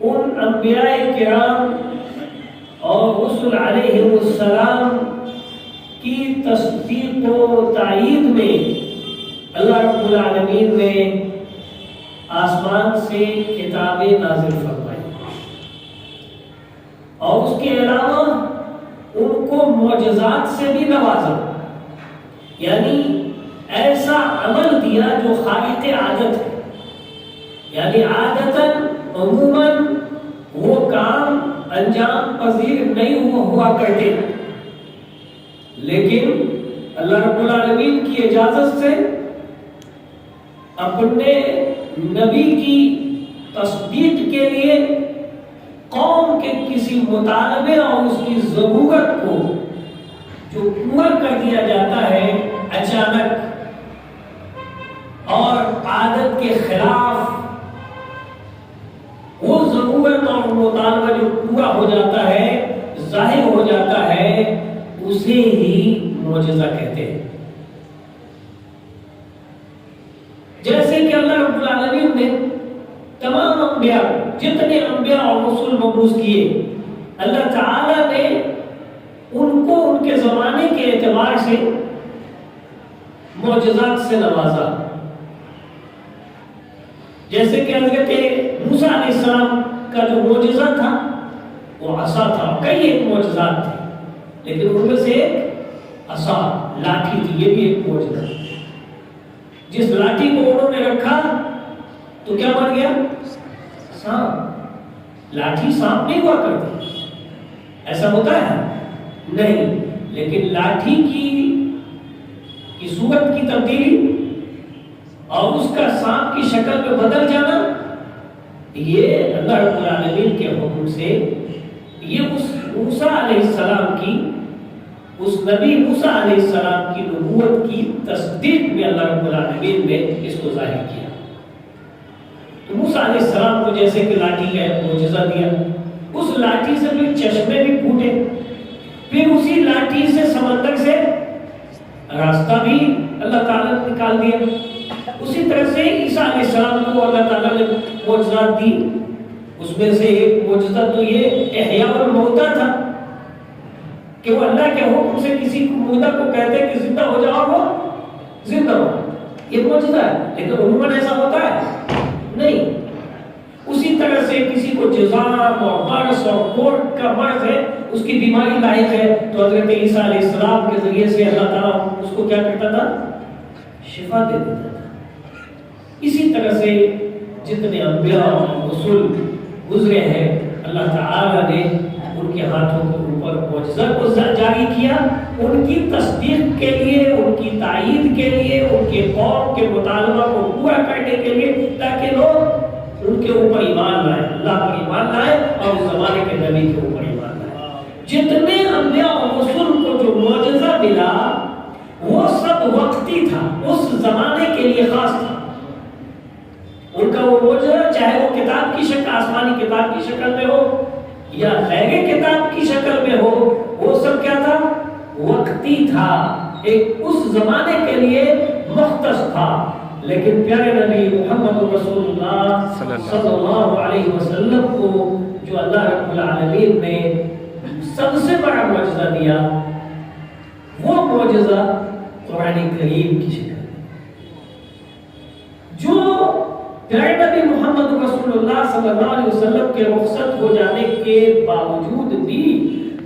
ان انبیاء کرام اور رسل علیہ السلام کی تصدیق و تائید میں اللہ رب العالمین نے آسمان سے کتابیں نازل فرمائی، اور اس کے علاوہ ان کو معجزات سے بھی نوازا، یعنی ایسا عمل دیا جو خارق عادت ہے، یعنی عادتاً عموماً وہ کام انجام پذیر نہیں ہوا کرتے، لیکن اللہ رب العالمین کی اجازت سے اپنے نبی کی تصدیق کے لیے قوم کے کسی مطالبے اور اس کی ضرورت کو جو پورا کر دیا جاتا ہے اچانک اور عادت کے خلاف، وہ ضرورت اور مطالبہ جو پورا ہو جاتا ہے، ظاہر ہو جاتا ہے، اسے ہی معجزہ کہتے ہیں۔ جیسے کہ اللہ رب العالمین نے تمام انبیاء، جتنے انبیاء اور رسول مبعوث کیے، اللہ تعالیٰ نے ان کو ان کے زمانے کے اعتبار سے معجزات سے نوازا۔ جیسے کہ حضرت موسیٰ علیہ السلام کا جو معجزہ تھا وہ عصا تھا، کئی ایک معجزات تھے، لیکن ان میں سے ایک عصا، لاٹھی تھی، یہ بھی ایک معجزہ۔ جس لاٹھی کو انہوں نے رکھا تو کیا بن گیا؟ سانپ۔ لاٹھی سانپ نہیں ہوا کرتی، ایسا ہوتا ہے نہیں، لیکن لاٹھی کی صورت کی تبدیلی اور اس کا سانپ کی شکل میں بدل جانا، یہ اللہ رب العالمین کے حکم سے، یہ اس موسیٰ علیہ السلام کی، اس نبی موسیٰ علیہ السلام کی نبوت کی تصدیق میں اللہ رب العالمین نے اس کو ظاہر کیا۔ تو موسیٰ علیہ السلام کو جیسے کہ لاٹھی کا معجزہ دیا، اس لاٹھی سے پھر چشمے بھی پھوٹے، پھر اسی لاٹھی سے سمندر سے راستہ بھی اللہ تعالیٰ نے نکال دیا۔ اسی طرح سے عیسیٰ علیہ السلام کو اللہ تعالیٰ نے معجزات دی، اس میں سے ایک معجزہ تو یہ احیاء الموتیٰ تھا کہ وہ اللہ کے حکم سے کسی مردہ کو کہتے کہ زندہ ہو جاؤ، وہ زندہ ہو، یہ معجزہ ہے، لیکن عموماً ایسا ہوتا ہے نہیں۔ اسی طرح سے کسی کو جذام اور برس اور کوڑ کا مرض ہے، اس کی بیماری لاحق ہے، تو حضرت عیسیٰ علیہ السلام کے ذریعے سے اللہ تعالیٰ اس کو کیا کرتا تھا؟ شفا دے دیتا تھا۔ اسی طرح سے جتنے انبیاء اور رسول گزرے ہیں، اللہ تعالیٰ نے ان کے ہاتھوں کے اوپر معجزہ کو جاری کیا، ان کی تصدیق کے لیے، ان کی تائید کے لیے، ان کے قوم کے مطالبہ کو پورا کرنے کے لیے، تاکہ لوگ ان کے اوپر ایمان لائیں، اللہ پر ایمان لائیں اور اس زمانے کے نبی کے اوپر ایمان لائیں۔ جتنے انبیاء اور رسول کو جو معجزہ ملا وہ سب وقتی تھا، اس زمانے کے لیے خاص تھا۔ ان کا وہ معجزہ چاہے وہ کتاب کی شکل، آسمانی کتاب کی شکل میں ہو یا غیر کتاب کی شکل میں ہو، وہ سب کیا تھا؟ وقتی تھا، ایک اس زمانے کے لیے مختص تھا۔ لیکن پیارے نبی محمد رسول اللہ صلی اللہ علیہ وسلم کو جو اللہ رب العالمین نے سب سے بڑا معجزہ دیا، وہ معجزہ قرآن کریم کی شکل جو پیارے نبی محمد رسول اللہ صلی اللہ علیہ وسلم کے رخصت ہو جانے کے باوجود بھی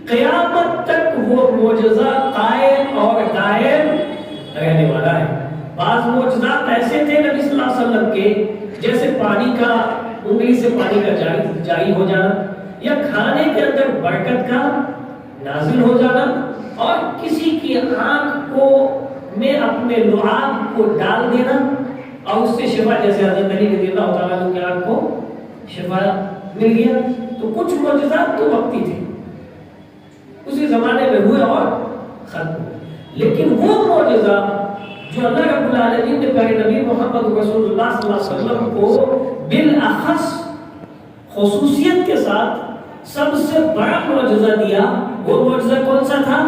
قیامت تک وہ معجزہ قائم اور دائم رہنے والا ہے۔ بعض معجزات ایسے تھے نبی صلی اللہ علیہ وسلم کے، جیسے پانی کا، انگلی سے پانی کا جاری ہو جانا، یا کھانے کے اندر برکت کا نازل ہو جانا، اور کسی کی آنکھ کو میں اپنے لعاب کو ڈال دینا اور اس سے شفا، جیسے حضرت علی رضی اللہ تعالیٰ عنہ کی آنکھ کو شفا مل گیا۔ تو کچھ معجزات تو وقتی تھے، اسی زمانے میں ہوئے اور ختم ہوئے، لیکن وہ معجزہ جو اللہ رب العالمین نے پیارے نبی محمد رسول اللہ صلی اللہ علیہ وسلم کو بالاخص خصوصیت کے ساتھ سب سے بڑا معجزہ دیا، وہ معجزہ کون سا تھا؟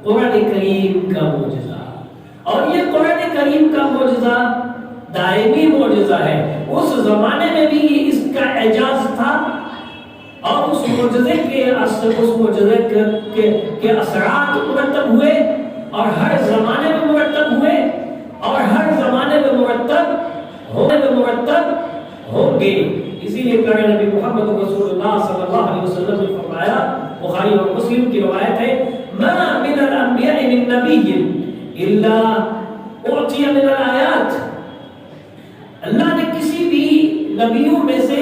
قرآن کریم کا معجزہ۔ اور یہ قرآن کریم کا معجزہ دائمی معجزہ ہے، اس زمانے میں بھی اس کا اعجاز تھا اور اس معجزے کے اثرات مرتب ہوئے اور ہر زمانے میں مرتب ہوئے اور ہر زمانے میں مرتب ہوں گے. اسی لیے پیارے نبی محمد رسول اللہ صلی اللہ علیہ وسلم نے فرمایا، بخاری اور مسلم کی روایت ہے، ما من الانبیاء من نبی الا اعطی من الآیات. اللہ نے کسی بھی نبیوں میں سے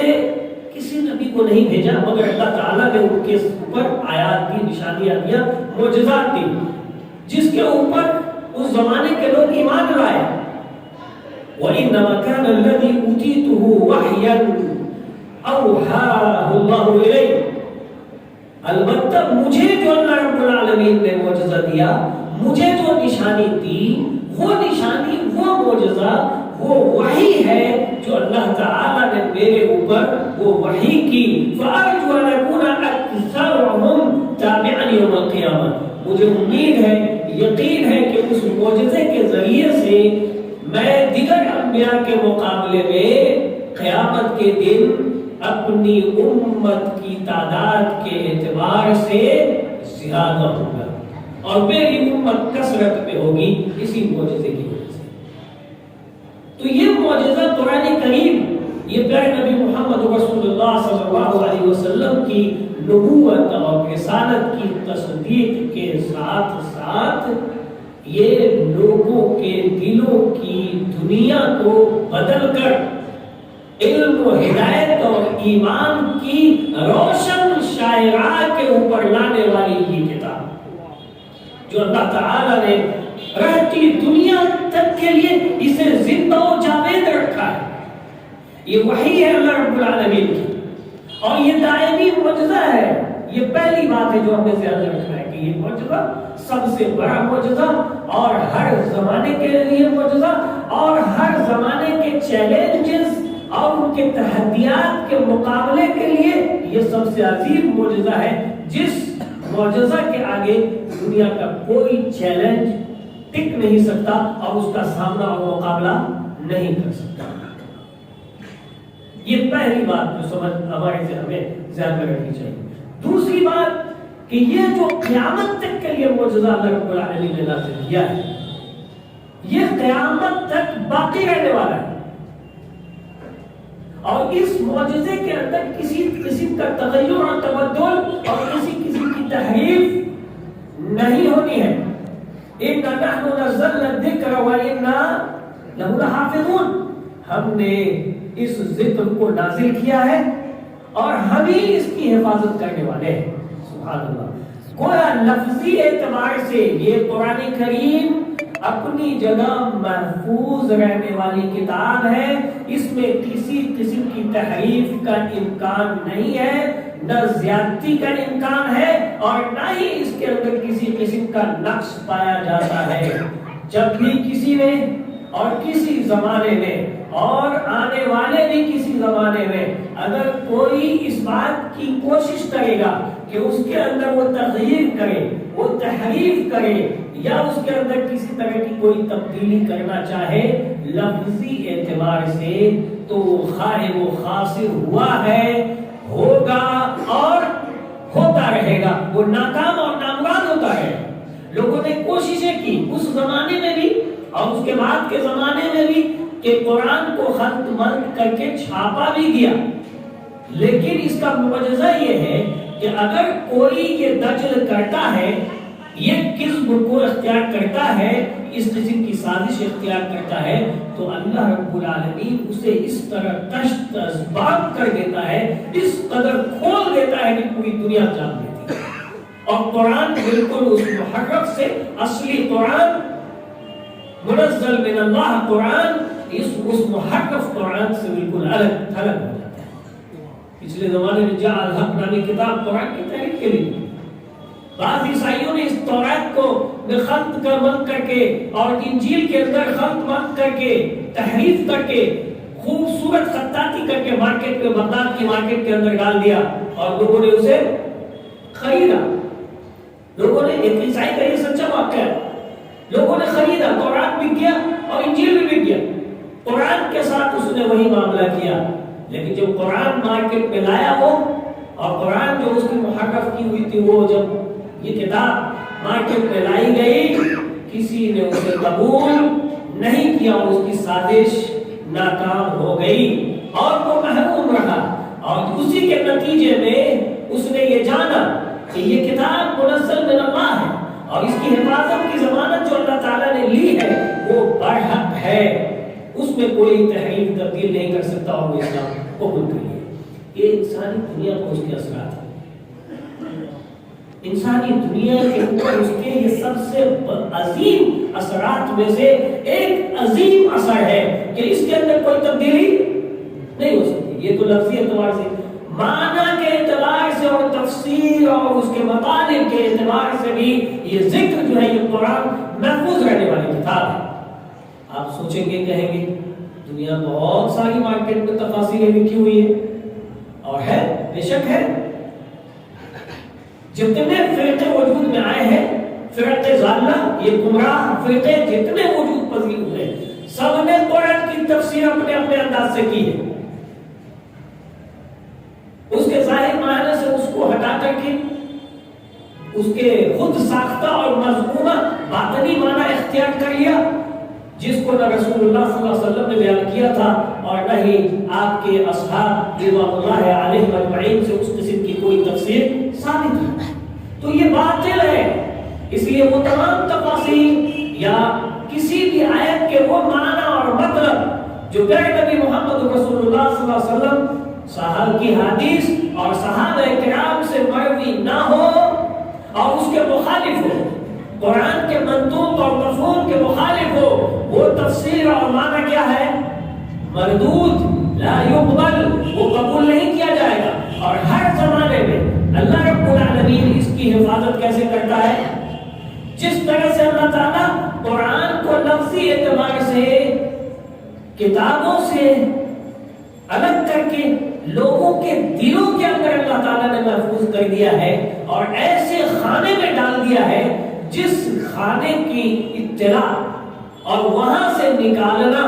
کسی نبی کو نہیں بھیجا مگر اللہ تعالیٰ نے ان کے اوپر آیات دی، نشانیاں دیا، معجزات دی، جس کے اوپر اس زمانے کے لوگ ایمان لائے. وَإِنَّمَا كَانَ الَّذِي أُوتِيتُهُ وَحْيًا أَوْحَاهُ اللَّهُ إِلَيْهِ. البتہ مجھے جو اللہ رب العالمین نے معجزہ دیا، مجھے جو نشانی دی، وہ نشانی، وہ معجزہ، وہ وحی ہے جو اللہ تعالیٰ نے میرے اوپر وہ وحی کی. فَأَرْجُو أَنْ أَكُونَ أَكْثَرَهُمْ تَابِعًا يَوْمَ الْقِيَامَةِ. مجھے امید ہے، یقین ہے کہ اس معجزے کے ذریعے سے میں دیگر انبیاء کے مقابلے میں قیامت کے دن اپنی امت کی تعداد کے اعتبار سے زیادہ ہوگا اور میری امت کثرت میں ہوگی اسی معجزے کی وجہ سے. تو یہ معجزہ قرآن کریم، یہ پیارے نبی محمد رسول اللہ صلی اللہ علیہ وسلم کی نبوت اور رسالت کی تصدیق کے ساتھ ساتھ یہ لوگوں کے دلوں کی دنیا کو بدل کر علم و ہدایت اور ایمان کی روشن شاہراہ کے اوپر لانے والی یہ کتاب جو اللہ تعالیٰ نے رہتی دنیا تک کے لیے اسے زندہ و جاوید رکھا ہے. یہ وحی ہے اللہ رب العالمین کی اور یہ دائمی معجزہ ہے. یہ پہلی بات ہے جو ہمیں زیادہ رکھنا ہے کہ یہ معجزہ سب سے بڑا معجزہ اور ہر زمانے کے لیے معجزہ اور ہر زمانے کے چیلنجز اور ان کے تحدیات کے مقابلے کے لیے یہ سب سے عظیم معجزہ ہے جس معجزہ کے آگے دنیا کا کوئی چیلنج ٹک نہیں سکتا اور اس کا سامنا اور مقابلہ نہیں کر سکتا. یہ پہلی بات جو سمجھ ہمارے سے ہمیں ذہن میں رکھنی چاہیے. دوسری بات کہ یہ جو قیامت تک کے لیے معجزہ اللہ رب العالمین نے نازل کیا ہے یہ قیامت تک باقی رہنے والا ہے اور اس معجزے کے اندر کسی قسم کا تغیر اور تبدل اور کسی قسم کی تحریف نہیں ہونی ہے. اِنَّا نَحْنُ نَزَّلْنَا الذِّكْرَ وَإِنَّا لَهُ لَحَافِظُونَ. ہم نے اس ذکر کو نازل کیا ہے اور ہم ہی اس کی حفاظت کرنے والے ہیں. سبحان اللہ. گویا لفظی اعتبار سے یہ قرآن کریم اپنی جگہ محفوظ رہنے والی کتاب ہے. اس میں کسی قسم کی تحریف کا امکان نہیں ہے، نہ زیادتی کا امکان ہے اور نہ ہی اس کے اندر کسی قسم کا نقص پایا جاتا ہے. جب بھی کسی نے اور کسی زمانے میں اور آنے والے بھی کسی زمانے میں اگر کوئی اس بات کی کوشش کرے گا کہ اس کے اندر وہ تغییر کرے، وہ تحریف کرے یا اس کے اندر کسی طرح کی کوئی تبدیلی کرنا چاہے لفظی اعتبار سے تو خواہ وہ خاسر ہوا ہے، ہوگا اور ہوتا رہے گا، وہ ناکام اور نامراد ہوتا ہے. لوگوں نے کوششیں کی اس زمانے میں بھی اور اس کے بعد کے زمانے میں بھی کہ قرآن کو خط مند کر کے چھاپا بھی گیا، لیکن اس کا معجزہ یہ ہے کہ اگر کوئی یہ دجل کرتا ہے، یہ کذب کو اختیار کرتا ہے، اس قسم کی سازش اختیار کرتا ہے تو اللہ رب العالمین اسے اس طرح تشت اسباب کر دیتا ہے، اس قدر کھول دیتا ہے کہ پوری دنیا جان لیتی ہے. اور قرآن بالکل اس محرف سے، اصلی قرآن منزل من اللہ قرآن اس محرف قرآن سے بالکل الگ تھلگ ہو جاتا ہے. پچھلے زمانے میں جاء الحق نامی کتاب قرآن کی تحریف کے لیے بعض عیسائیوں نے اس تورات کو خط کا مند کر کے اور انجیل کے اندر خط مند کر کے تحریف کر کے خوبصورت خطاطی کر کے مارکیٹ میں، بغداد کی مارکیٹ کے اندر ڈال دیا اور لوگوں نے اسے خریدا. لوگوں نے، ایک عیسائی کا یہ سچا واقعہ ہے، لوگوں نے خریدا، تورات بھی کیا اور انجیل بھی کیا. قرآن کے ساتھ اس نے وہی معاملہ کیا، لیکن جب قرآن مارکیٹ میں لایا وہ اور قرآن جو اس کی محرف کی ہوئی تھی، وہ جب یہ کتاب مارکیٹ میں لائی گئی کسی نے اسے قبول نہیں کیا، اس کی سازش ناکام ہو گئی اور وہ محروم رہا، اور اسی کے نتیجے میں اس نے یہ جانا کہ یہ کتاب منزل من اللہ ہے اور اس کی حفاظت کی ضمانت جو اللہ تعالیٰ نے لی ہے وہ برحق ہے، اس میں کوئی تحریف تبدیل نہیں کر سکتا، اور وہ اسلام قبول کر لیا۔ یہ انسانی دنیا کو اس کے اثرات ہیں، انسانی دنیا کے اوپر اس کے یہ سب سے عظیم اثرات میں سے ایک عظیم اثر ہے کہ اس کے اندر کوئی تبدیلی نہیں ہو سکتی۔ یہ تو لفظی اعتبار سے، معنی کے اعتبار سے اور تفسیر اور اس کے مطالب کے اعتبار سے بھی یہ ذکر جو ہے یہ قرآن محفوظ رہنے والی کتاب ہے۔ آپ سوچیں گے، کہیں گے دنیا بہت ساری مارکیٹ میں تفاسیریں لکھی ہوئی ہے، اور ہے، بے شک ہے، جتنے فرقے وجود میں آئے ہیں، فرقے ضالہ، یہ گمراہ فرقے جتنے وجود پذیر ہوئے، سب نے قرآن کی تفسیر اپنے اپنے انداز سے کی ہے، اس کے ظاہر معنی سے اس کو ہٹا کر کے اس کے خود ساختہ اور مضمونہ باطنی معنی اختیار کر لیا، جس کو نہ رسول اللہ صلی اللہ علیہ وسلم نے بیان کیا تھا اور نہ ہی آپ کے اصحاب رضوان اللہ علیہم اجمعین سے اس قسم کی کوئی تفسیر ثابت ہے، تو یہ باطل ہے۔ اس لیے وہ تمام تفاسیر یا کسی بھی آیت کے وہ معنی اور مطلب جو پیارے نبی محمد رسول اللہ صلی اللہ علیہ وسلم صحابہ کی حدیث اور صحابہ کرام سے مروی نہ ہو اور اس کے مخالف ہو، قرآن کے منطوق اور مفہوم کے مخالف ہو، وہ تفسیر اور معنی کیا ہے؟ مردود، لا یقبل، وہ قبول نہیں کیا جائے گا۔ اور ہر زمانے میں اللہ رب العالمین اس کی حفاظت کیسے کرتا ہے؟ جس طرح سے اللہ تعالیٰ قرآن کو لفظی اعتبار سے کتابوں سے الگ کر کے لوگوں کے دلوں کے اندر اللہ تعالیٰ نے محفوظ کر دیا ہے اور ایسے خانے میں ڈال دیا ہے جس خانے کی اطلاع اور وہاں سے نکالنا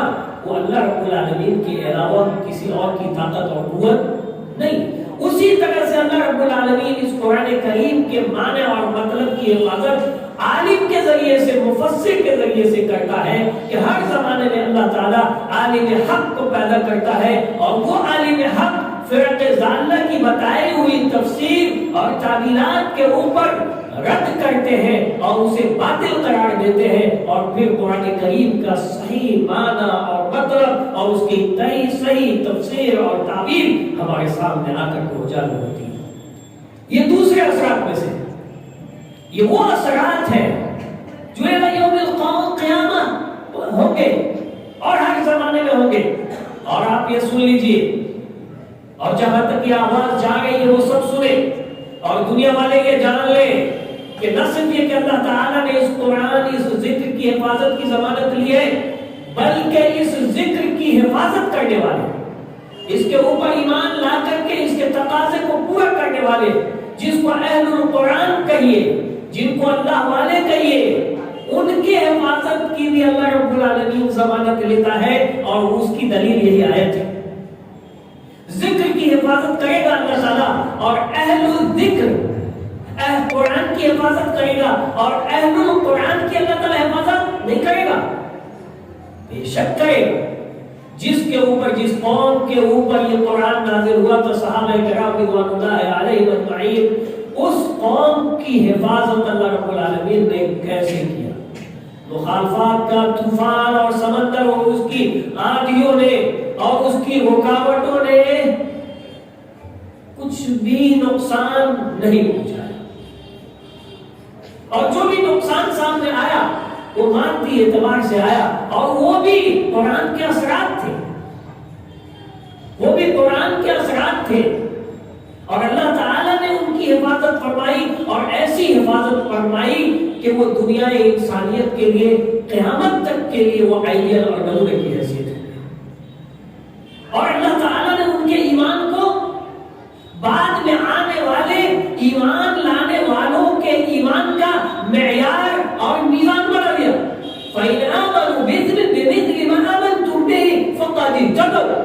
وہ اللہ رب العالمین کے علاوہ کسی اور کی طاقت اور قوت نہیں۔ اسی طرح سے اللہ رب العالمین اس قرآن کریم کے معنی اور مطلب کی حفاظت عالم کے ذریعے سے، مفسر کے ذریعے سے کرتا ہے کہ ہر زمانے میں اللہ تعالیٰ عالم حق کو پیدا کرتا ہے، اور وہ عالم حق فرق ضالہ کی بتائی ہوئی تفسیر اور تعبیرات کے اوپر رد کرتے ہیں اور اسے باطل قرار دیتے ہیں، اور پھر قرآن کریم کا صحیح معنی اور مطلب اور اس کی صحیح تفسیر اور تعبیر ہمارے سامنے آ کر کے اجاگر ہوتی ہے۔ یہ دوسرے اثرات میں سے، یہ وہ اثرات ہیں جو یوم القیامت ہوں گے اور ہر زمانے میں ہوں گے۔ اور آپ یہ سن لیجئے، اور جہاں تک یہ آواز جا رہی ہے وہ سب سنے اور دنیا والے یہ جان لیں کہ نہ صرف یہ کہ اللہ تعالیٰ نے اس قرآن، اس ذکر کی حفاظت کی ضمانت لی ہے، بلکہ اس ذکر کی حفاظت کرنے والے، اس کے اوپر ایمان لا کر کے اس کے تقاضے کو پورا کرنے والے، جس کو اہل القرآن کہیے، جن کو اللہ والے کہیے، ان کی حفاظت کی بھی اللہ رب العالمین ضمانت لیتا ہے، اور اس کی دلیل یہی آیت ہے۔ ذکر کی حفاظت کرے گا اللہ تعالیٰ، اور اہل الذکر قرآن کی حفاظت کرے گا، اور اہل القرآن کی اللہ تعالیٰ حفاظت نہیں کرے گا؟ بے شک کرے گا۔ جس کے اوپر، جس قوم کے اوپر یہ قرآن نازل ہوا تو صحابہ کرام رضوان اللہ علیہم اجمعین، اس قوم کی حفاظت اللہ رب العالمین نے کیسے کیا؟ مخالفات کا طوفان اور سمندر اور اس کی آندھیوں نے اور اس کی رکاوٹوں نے کچھ بھی نقصان نہیں پہنچایا، اور جو بھی نقصان سامنے آیا وہ مادی اعتبار سے آیا، اور وہ بھی قرآن کے اثرات تھے، وہ بھی قرآن کے اثرات تھے، اور اللہ تعالیٰ نے ان کی حفاظت فرمائی، اور ایسی حفاظت فرمائی کہ وہ دنیا انسانیت کے لیے قیامت تک کے لیے وہ آئیڈیل اور نمونے کی حیثیت ہے۔ اور اللہ تعالیٰ نے ان کے ایمان کو بعد میں آنے والے ایمان لانے والوں کے ایمان کا معیار اور میزان بنا دیا۔ فَإِنْ آمَنُوا بِمِثْلِ مَا آمَنْتُمْ بِهِ فَقَدِ اهْتَدَوْا،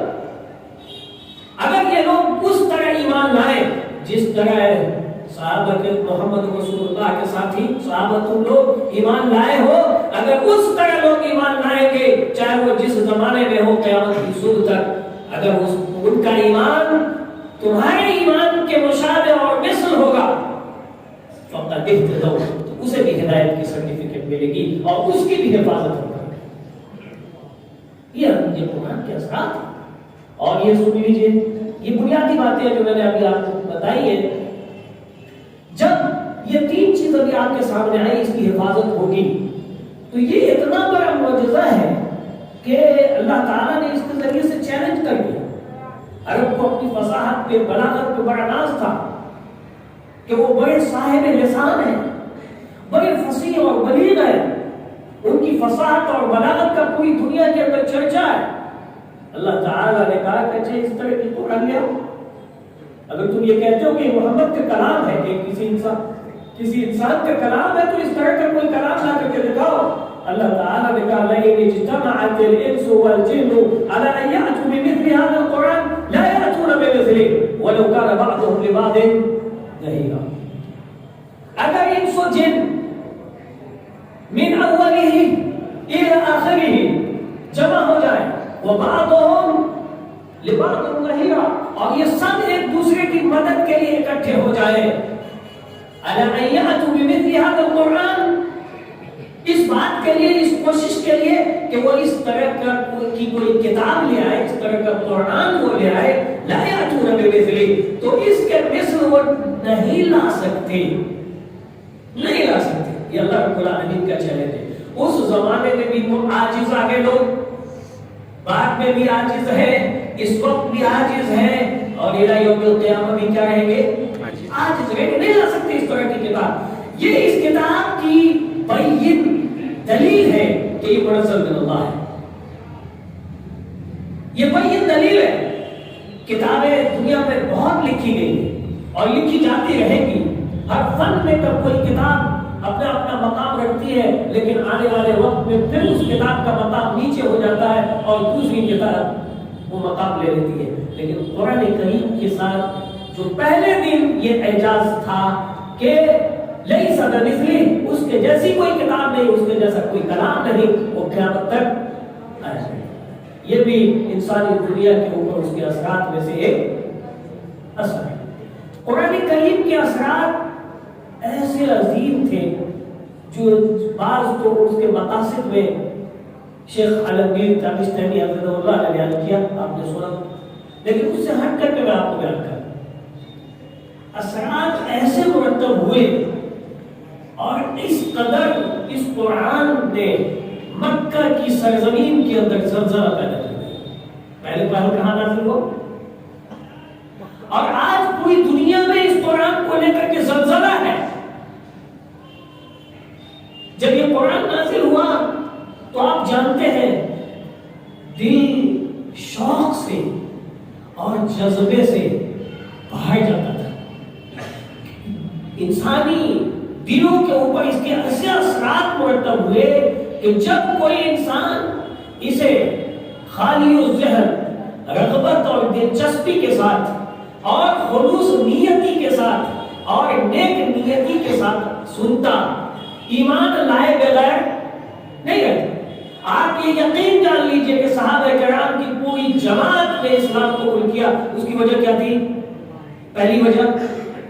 اگر یہ لوگ اس طرح ایمان لائے جس طرح صحابہ کے محمد رسول اللہ کے ساتھی صحابہ تم لوگ ایمان لائے ہو، اگر اس طرح لوگ ایمان لائیں گے چاہے وہ جس زمانے میں ہو قیامت کی صبح تک، اگر ان کا ایمان تمہارے ایمان کے مشابہ اور مثل ہوگا فقط اہتدوا، تو اسے بھی ہدایت کی سرٹیفکیٹ ملے گی اور اس کی بھی حفاظت ہوگی۔ یہ قرآن کے اثرات ہیں۔ اور یہ سن لیجیے، یہ بنیادی باتیں جو میں نے ابھی آپ کو بتائی ہے، جب یہ تین چیز ابھی آپ کے سامنے آئی اس کی حفاظت ہوگی تو یہ اتنا بڑا معجزہ ہے کہ اللہ تعالیٰ نے اس کے ذریعے سے چیلنج کر دیا۔ عرب کو اپنی فصاحت پہ بلاغت پہ بڑا ناز تھا کہ وہ بڑے صاحب لسان ہیں، بڑے فصیح اور بلیغ ہیں، ان کی فصاحت اور بلاغت کا پوری دنیا کے اندر چرچا ہے۔ اللہ تعالیٰ نے کہا کہ اچھا اس طرح کی قرآن لے آؤ، اگر تم یہ کہتے ہو کہ محمد کا کلام ہے کہ کسی انسان کا کلام ہے تو اس طرح کا کوئی کلام لا کر کے دکھاؤ۔ اللہ تعالیٰ نے کہا لئن اجتمعت الانس والجن على ان يأتوا بمثل هذا القرآن لا يأتون بمثله ولو كان بعضهم لبعض ظهيرا۔ اگر انس و جن من اوله الى آخره جمع ہو جائے وبعضهم لبعض ظهيرا، اور یہ سب ایک دوسرے کی مدد کے لیے اکٹھے ہو جائے، على ان يأتوا بمثل هذا القرآن، اس بات کے لیے، اس کوشش کے لیے کہ وہ اس طرح کا کوئی کتاب لے آئے، اس طرح کا قرآن وہ لے آئے، لا یأتون بمثلہ، تو اس کے مثل وہ نہیں لا سکتے، نہیں لا سکتے۔ یہ اللہ رب العالمین کا چیلنج ہے۔ اس زمانے میں بھی وہ عاجز آگے لوگ، بعد میں بھی عاجز ہے، اس وقت بھی عاجز ہے، اور الہ یوم القیامہ بھی کیا رہیں گے؟ عاجز رہیں گے، نہیں لا سکتے اس طرح کی کتاب۔ یہ اس کتاب کی بین دلیل ہے کہ یہ منزل من اللہ ہے، یہ بین دلیل ہے۔ کتابیں دنیا میں بہت لکھی گئی ہیں اور لکھی جاتی رہے گی، ہر فن میں کب کوئی کتاب اپنا اپنا مقام رکھتی ہے، لیکن آنے والے وقت میں پھر اس کتاب کا مقام نیچے ہو جاتا ہے اور دوسری کتاب وہ مقام لے لیتی ہے۔ لیکن قرآن کریم کے ساتھ جو پہلے دن یہ اعجاز تھا کہ لیس کمثلہ، اس کے جیسی کوئی کتاب نہیں، اس کے جیسا کوئی کلام نہیں، وہ قیامت تک آئے گا۔ یہ بھی انسانی دنیا کے اوپر اس کے اثرات میں سے ایک اثر ہے۔ قرآن کریم کے اثرات ایسے عظیم تھے جو بعض تو اس کے مقاصد میں شیخ عالمگیر تابستانی حفظہ اللہ نے بیان کیا، آپ نے سنا، لیکن اس سے ہٹ کر کے میں آپ کو بیان کروں۔ اثرات ایسے مرتب ہوئے اور اس قدر اس قرآن نے مکہ کی سرزمین کے اندر زلزلہ پیدا کر دیا۔ پہلے کہاں نازل ہو، اور آج پوری دنیا میں اس قرآن کو لے کر کے زلزلہ ہے۔ جب یہ قرآن نازل ہوا تو آپ جانتے ہیں دل شوق سے اور جذبے سے باہر جاتا تھا۔ انسانی دلوں کے اوپر اس کے ایسے اثرات مرتب ہوئے کہ جب کوئی انسان اسے خالی الذہن، رغبت اور دلچسپی کے ساتھ اور خلوص نیتی کے ساتھ اور نیک نیتی کے ساتھ سنتا، ایمان لائے بغیر نہیں رہتا۔ آپ یہ یقین جان لیجئے کہ صحابہ کرام کی پوری جماعت نے اسلام قبول کیا، اس کی وجہ کیا تھی؟ پہلی وجہ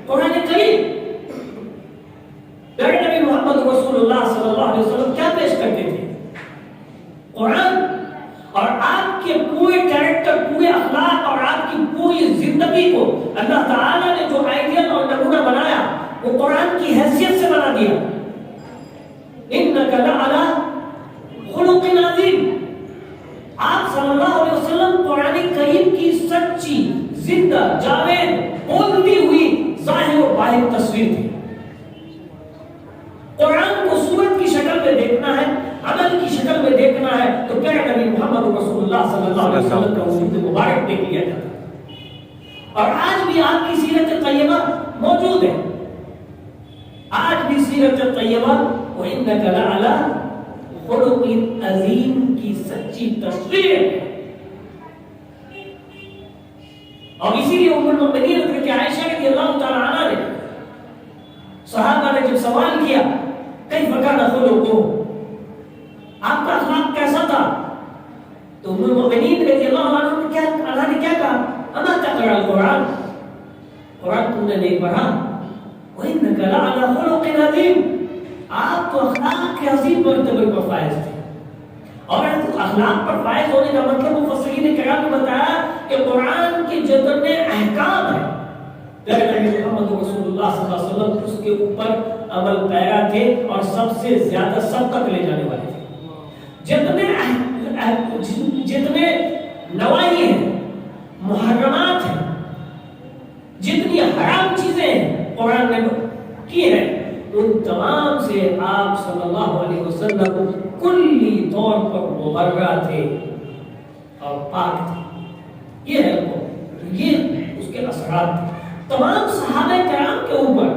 قرآن کریم۔ پیارے نبی محمد رسول اللہ صلی اللہ علیہ وسلم کیا پیش کرتے تھے؟ قرآن۔ اور آپ کے پورے کیریکٹر، پورے اخلاق اور آپ کی پوری زندگی کو اللہ تعالیٰ نے جو آئیڈیل اور نمونہ بنایا وہ قرآن کی حیثیت سے بنا دیا۔ اِنَّكَ لَعَلَىٰ خُلُقٍ عَظِيمٍ۔ آپ صلی اللہ علیہ وسلم قرآن کریم کی سچی، زندہ، جاوید، بولتی ہوئی ظاہر و باطن تصویر تھی۔ قرآن کو صورت کی شکل میں دیکھنا ہے، عمل کی شکل میں دیکھنا ہے تو پیارے نبی محمد رسول اللہ صلی اللہ علیہ وسلم کا وجود مبارک دیکھ لیا جاتا۔ اور آج بھی آپ کی سیرت طیبہ موجود ہے، آج بھی سیرت طیبہ وَإِنَّكَ لَعَلَىٰ خُلُقٍ عَظِيمٍ کی سچی تصویر ہے۔ اور اسی لیے ام المؤمنین حضرت عائشہ رضی رضی اللہ تعالیٰ عنہ نے صحابہ نے جب سوال کیا کیف کان خلقہ، آپ کا اخلاق کیسا تھا، تو ام المؤمنین رضی اللہ عنہ نے کیا کہا، اما تقرأ القرآن، قرآن تم نے نہیں پڑھا، وَإِنَّكَ لَعَلَى خُلُقٍ عَظِيمٍ، آپ تو اخلاق کے عظیم مرتبے پر فائز تھے۔ اور اخلاق پر فائز ہونے کا مطلب مفسرین کرام نے بتایا کہ قرآن کے جتنے احکام ہیں محمد رسول اللہ صلی اللہ علیہ وسلم اس کے اوپر عمل پیرا تھے اور سب سے زیادہ سبقت لے جانے والے تھے۔ جتنے نواہی ہیں، محرمات ہیں، جتنی حرام چیزیں ہیں قرآن نے کی ہیں، ان تمام سے آپ صلی اللہ علیہ وسلم کلی طور پر مبرہ تھے اور پاک تھے۔ یہ ہے وہ، یہ اس کے اثرات تھے۔ تمام صحابہ کرام کے اوپر